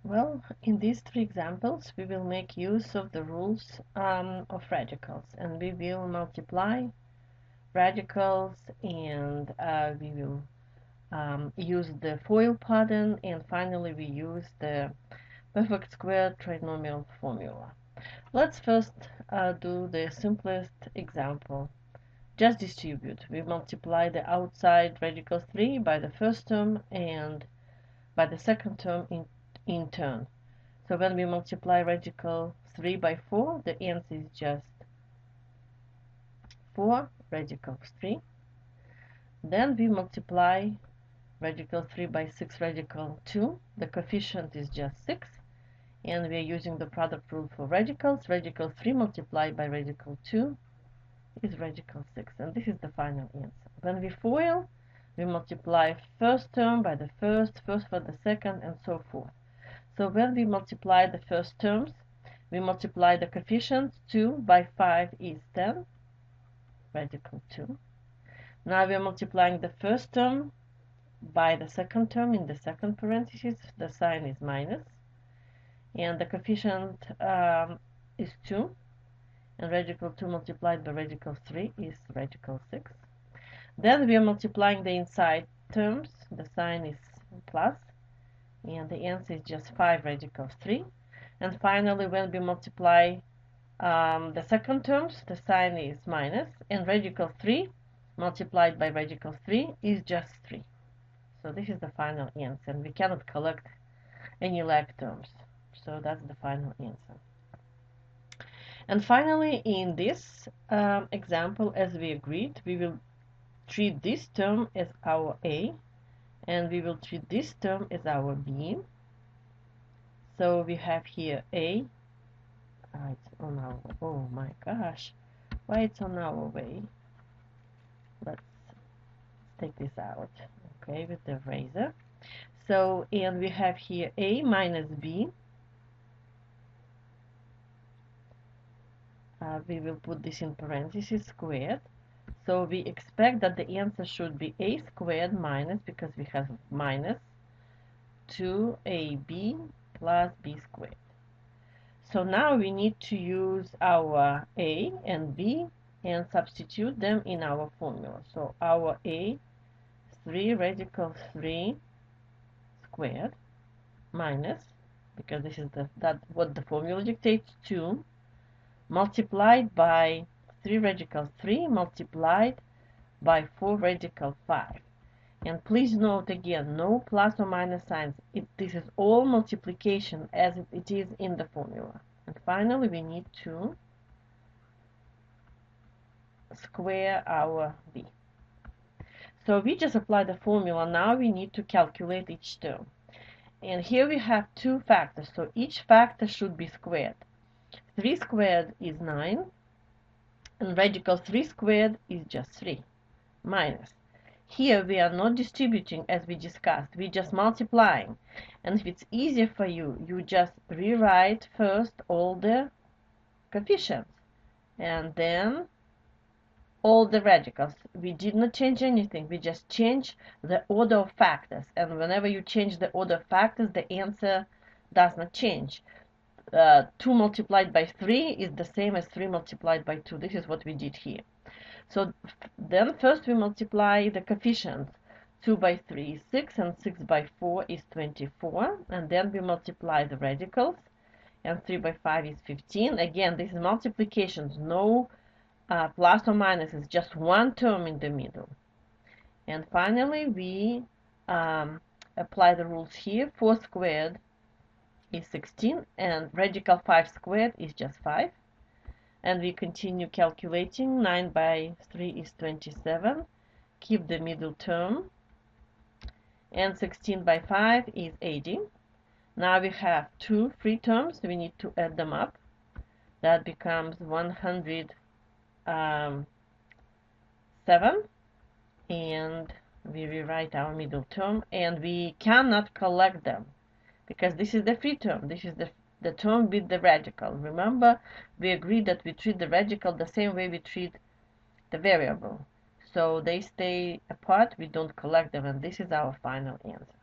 Well, in these three examples, we will make use of the rules of radicals, and we will multiply radicals, and we will use the FOIL pattern, and finally we use the perfect square trinomial formula. Let's first do the simplest example. Just distribute. We multiply the outside radical 3 by the first term and by the second term in turn. So when we multiply radical 3 by 4, the answer is just 4 radical 3. Then we multiply radical 3 by 6 radical 2. The coefficient is just 6. And we are using the product rule for radicals. Radical 3 multiplied by radical 2 is radical 6. And this is the final answer. When we FOIL, we multiply first term by the first for the second, and so forth. So when we multiply the first terms, we multiply the coefficient. 2 by 5 is 10, radical 2. Now we are multiplying the first term by the second term in the second parenthesis. The sign is minus. And the coefficient is 2. And radical 2 multiplied by radical 3 is radical 6. Then we are multiplying the inside terms. The sign is plus. And the answer is just 5 radical 3. And finally, when we multiply the second terms, the sign is minus, and radical 3 multiplied by radical 3 is just 3. So this is the final answer, and we cannot collect any like terms. So that's the final answer. And finally, in this example, as we agreed, we will treat this term as our A, and we will treat this term as our B. So we have here A. It's on our, oh my gosh, why it's on our way? Let's take this out, okay, with the eraser. So, and we have here A minus B. We will put this in parentheses, squared. So we expect that the answer should be A squared minus, because we have minus, 2AB plus B squared. So now we need to use our A and B and substitute them in our formula. So our A, 3 radical 3 squared minus, because this is what the formula dictates, 2 multiplied by 3 radical 3 multiplied by 4 radical 5. And please note again, no plus or minus signs. This is all multiplication as it is in the formula. And finally, we need to square our B. So we just apply the formula. Now we need to calculate each term. And here we have two factors. So each factor should be squared. 3 squared is 9. And radical 3 squared is just 3 minus. Here we are not distributing as we discussed, we're just multiplying. And if it's easier for you, you just rewrite first all the coefficients and then all the radicals. We did not change anything, we just changed the order of factors. And whenever you change the order of factors, the answer does not change. 2 multiplied by 3 is the same as 3 multiplied by 2. This is what we did here. So then first we multiply the coefficients. 2 by 3 is 6, and 6 by 4 is 24. And then we multiply the radicals. And 3 by 5 is 15. Again, this is multiplications, no plus or minus, it's just one term in the middle. And finally, we apply the rules here. 4 squared is 16, and radical 5 squared is just 5. And we continue calculating. 9 by 3 is 27. Keep the middle term. And 16 by 5 is 80. Now we have two free terms. We need to add them up. That becomes 107. And we rewrite our middle term. And we cannot collect them, because this is the free term. This is the term with the radical. Remember, we agreed that we treat the radical the same way we treat the variable. So they stay apart, we don't collect them, and this is our final answer.